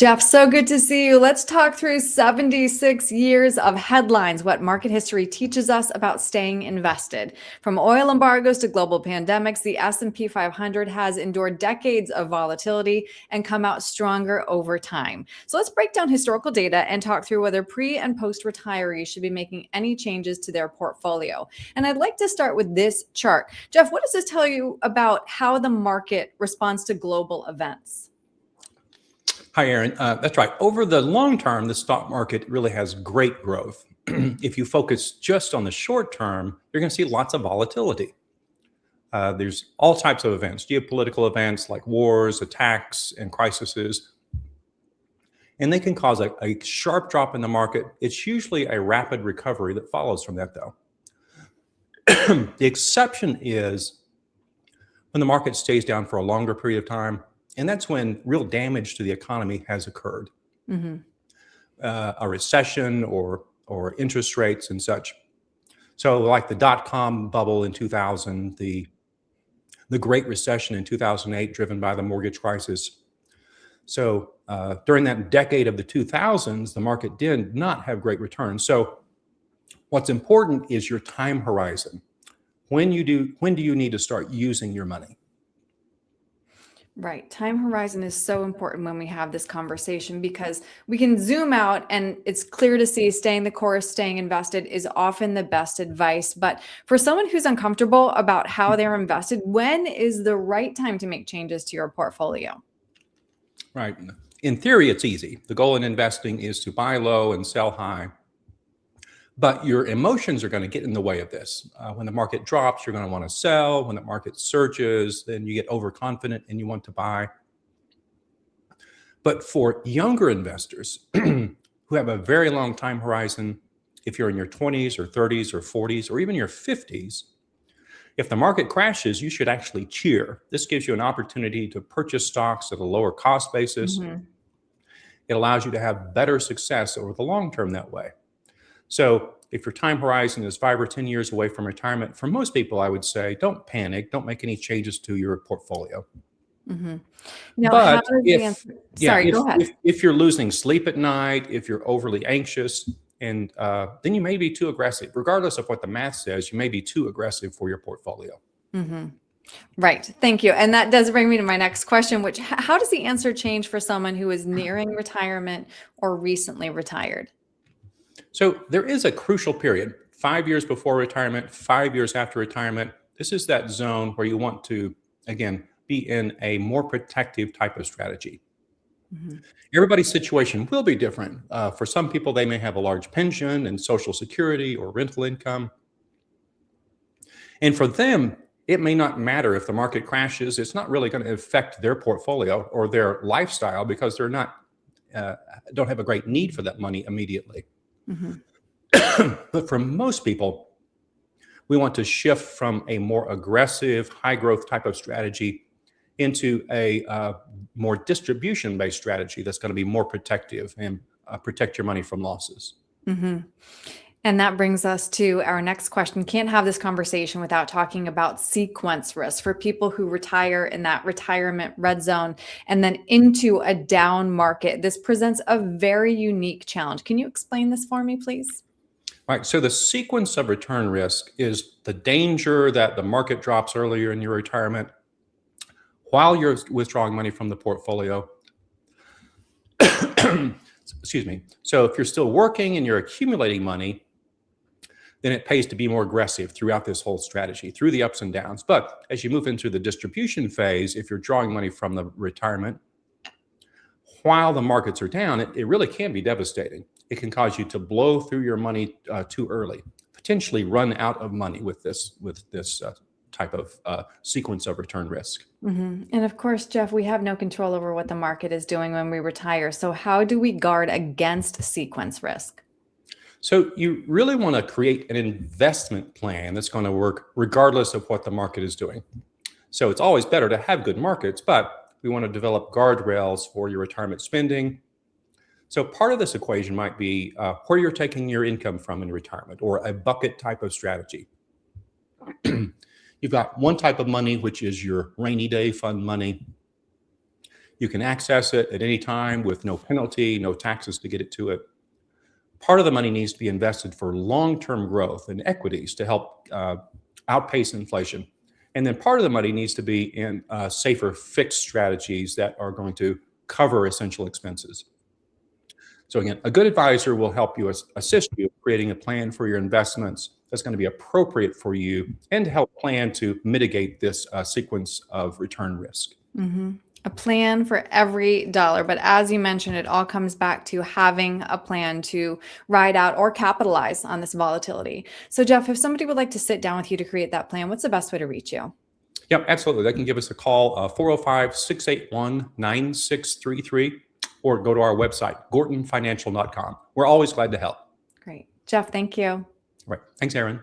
Jeff, so good to see you. Let's talk through 76 years of headlines, what market history teaches us about staying invested. From oil embargoes to global pandemics, the S&P 500 has endured decades of volatility and come out stronger over time. So let's break down historical data and talk through whether pre- and post-retirees should be making any changes to their portfolio. And I'd like to start with this chart. Jeff, what does this tell you about how the market responds to global events? Hi, Erin. That's right. Over the long term, the stock market really has great growth. If you focus just on the short term, you're going to see lots of volatility. There's all types of events, geopolitical events like wars, attacks, and crises. And they can cause a sharp drop in the market. It's usually a rapid recovery that follows from that, though. The exception is when the market stays down for a longer period of time. And that's when real damage to the economy has occurred. Mm-hmm. A recession or interest rates and such. So like the dot-com bubble in 2000, the Great Recession in 2008, driven by the mortgage crisis. So during that decade of the 2000s, the market did not have great returns. So what's important is your time horizon. When do you need to start using your money? Right. Time horizon is so important when we have this conversation because we can zoom out and it's clear to see staying the course, staying invested is often the best advice. But for someone who's uncomfortable about how they're invested, when is the right time to make changes to your portfolio? Right. In theory, it's easy. The goal in investing is to buy low and sell high. But your emotions are going to get in the way of this. When the market drops, you're going to want to sell. When the market surges, then you get overconfident and you want to buy. But for younger investors who have a very long time horizon, if you're in your 20s or 30s or 40s or even your 50s, if the market crashes, you should actually cheer. This gives you an opportunity to purchase stocks at a lower cost basis. Mm-hmm. It allows you to have better success over the long term that way. So if your time horizon is 5 or 10 years away from retirement, for most people, I would say, don't panic. Don't make any changes to your portfolio. Mm-hmm. Now, but go ahead. If you're losing sleep at night, if you're overly anxious, and then you may be too aggressive. Regardless of what the math says, you may be too aggressive for your portfolio. Mm-hmm. Right. Thank you. And that does bring me to my next question, which how does the answer change for someone who is nearing retirement or recently retired? So there is a crucial period, 5 years before retirement, 5 years after retirement. This is that zone where you want to, again, be in a more protective type of strategy. Mm-hmm. Everybody's situation will be different. For some people, they may have a large pension and Social Security or rental income. And for them, it may not matter if the market crashes. It's not really going to affect their portfolio or their lifestyle because they're not don't have a great need for that money immediately. Mm-hmm. But for most people, we want to shift from a more aggressive, high growth type of strategy into a more distribution-based strategy that's going to be more protective and protect your money from losses. Mm-hmm. And that brings us to our next question. Can't have this conversation without talking about sequence risk for people who retire in that retirement red zone and then into a down market. This presents a very unique challenge. Can you explain this for me, please? Right. So the sequence of return risk is the danger that the market drops earlier in your retirement while you're withdrawing money from the portfolio. Excuse me. So if you're still working and you're accumulating money, then it pays to be more aggressive throughout this whole strategy, through the ups and downs. But as you move into the distribution phase, if you're drawing money from the retirement, while the markets are down, it really can be devastating. It can cause you to blow through your money too early, potentially run out of money with this type of sequence of return risk. Mm-hmm. And of course, Jeff, we have no control over what the market is doing when we retire. So how do we guard against sequence risk? So you really want to create an investment plan that's going to work regardless of what the market is doing. So it's always better to have good markets, but we want to develop guardrails for your retirement spending. So part of this equation might be where you're taking your income from in retirement, or a bucket type of strategy. You've got one type of money, which is your rainy day fund money. You can access it at any time with no penalty, no taxes to get it to it. Part of the money needs to be invested for long-term growth in equities to help outpace inflation. And then part of the money needs to be in safer fixed strategies that are going to cover essential expenses. So again, a good advisor will help you assist you creating a plan for your investments that's going to be appropriate for you and to help plan to mitigate this sequence of return risk. A plan for every dollar. But as you mentioned, it all comes back to having a plan to ride out or capitalize on this volatility. So, Jeff, if somebody would like to sit down with you to create that plan, what's the best way to reach you? Yep, absolutely. They can give us a call, 405-681-9633, or go to our website, gortonfinancial.com. We're always glad to help. Great. Jeff, thank you. All right. Thanks, Erin.